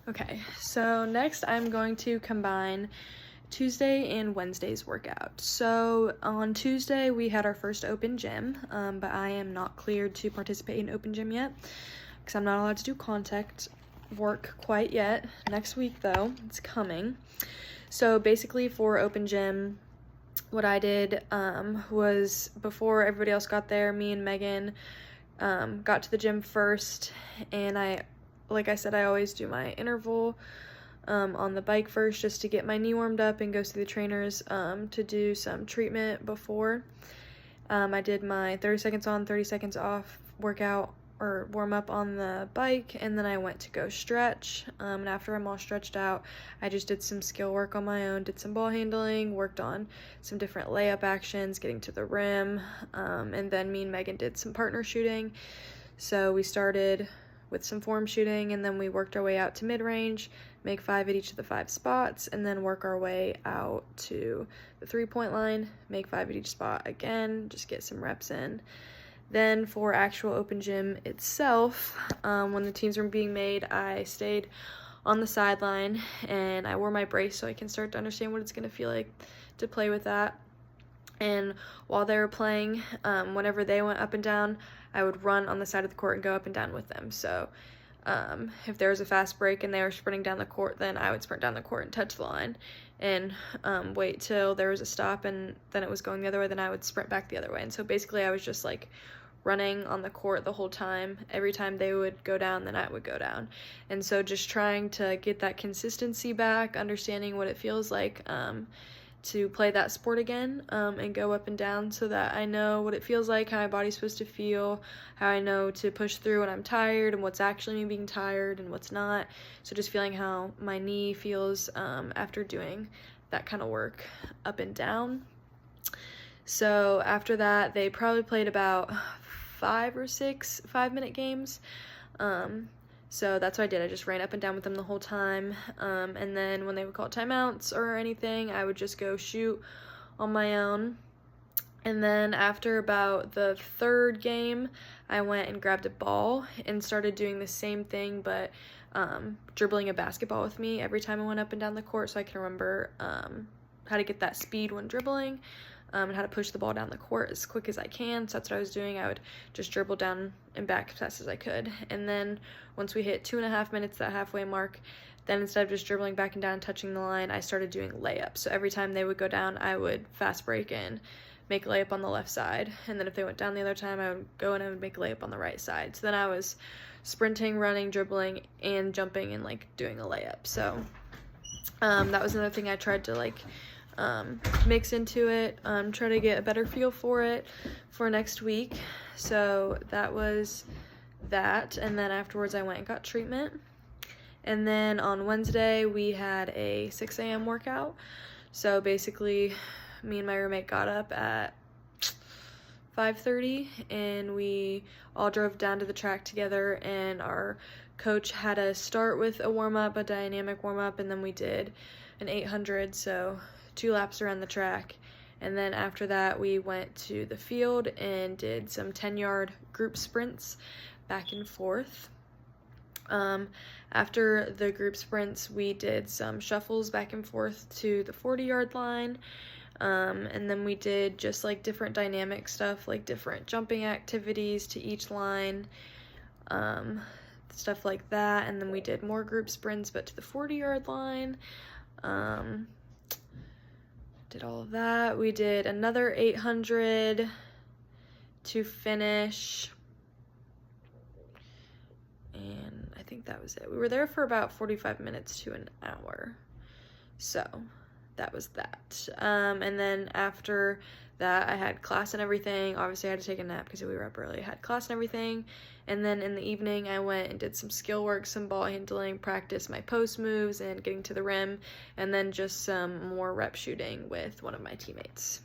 Okay, so next I'm going to combine Tuesday and Wednesday's workout. So on Tuesday we had our first open gym, but I am not cleared to participate in open gym yet because I'm not allowed to do contact work quite yet. Next week though, it's coming. So basically for open gym, what I did was before everybody else got there, me and Megan got to the gym first, and like I said, I always do my interval on the bike first just to get my knee warmed up and go see the trainers to do some treatment before. I did my 30 seconds on, 30 seconds off workout or warm up on the bike, and then I went to go stretch. And after I'm all stretched out, I just did some skill work on my own, did some ball handling, worked on some different layup actions, getting to the rim, and then me and Megan did some partner shooting. So we started with some form shooting, and then we worked our way out to mid-range, make 5 at each of the 5 spots, and then work our way out to the 3-point line, make 5 at each spot again, just get some reps in. Then for actual open gym itself, when the teams were being made, I stayed on the sideline and I wore my brace so I can start to understand what it's going to feel like to play with that. And while they were playing, whenever they went up and down, I would run on the side of the court and go up and down with them. So if there was a fast break and they were sprinting down the court, then I would sprint down the court and touch the line and wait till there was a stop and then it was going the other way, then I would sprint back the other way. And so basically I was just like running on the court the whole time. Every time they would go down, then I would go down. And so just trying to get that consistency back, understanding what it feels like to play that sport again, and go up and down so that I know what it feels like, how my body's supposed to feel, how I know to push through when I'm tired and what's actually me being tired and what's not. So just feeling how my knee feels after doing that kind of work up and down. So after that, they probably played about 5 or 6 5-minute games. So that's what I did. I just ran up and down with them the whole time. And then when they would call timeouts or anything, I would just go shoot on my own. And then after about the 3rd game, I went and grabbed a ball and started doing the same thing, but dribbling a basketball with me every time I went up and down the court so I can remember how to get that speed when dribbling. And how to push the ball down the court as quick as I can. So that's what I was doing. I would just dribble down and back as fast as I could. And then once we hit 2.5 minutes, that halfway mark, then instead of just dribbling back and down, touching the line, I started doing layups. So every time they would go down, I would fast break in, make a layup on the left side. And then if they went down the other time, I would go in and I would make a layup on the right side. So then I was sprinting, running, dribbling, and jumping and like doing a layup. So that was another thing I tried to like mix into it, try to get a better feel for it for next week. So that was that, and then afterwards I went and got treatment. And then on Wednesday we had a 6 a.m. workout. So basically me and my roommate got up at 5:30 and we all drove down to the track together, and our coach had us start with a warm-up, a dynamic warm-up, and then we did an 800, so 2 laps around the track. And then after that we went to the field and did some 10-yard group sprints back and forth. After the group sprints we did some shuffles back and forth to the 40-yard line, and then we did just like different dynamic stuff, like different jumping activities to each line, stuff like that. And then we did more group sprints but to the 40-yard line. Did all of that. We did another 800 to finish, and I think that was it. We were there for about 45 minutes to an hour, so that was that. And then after that I had class and everything. Obviously I had to take a nap because we were up early. I had class and everything, and then in the evening I went and did some skill work, some ball handling, practice my post moves and getting to the rim, and then just some more rep shooting with one of my teammates.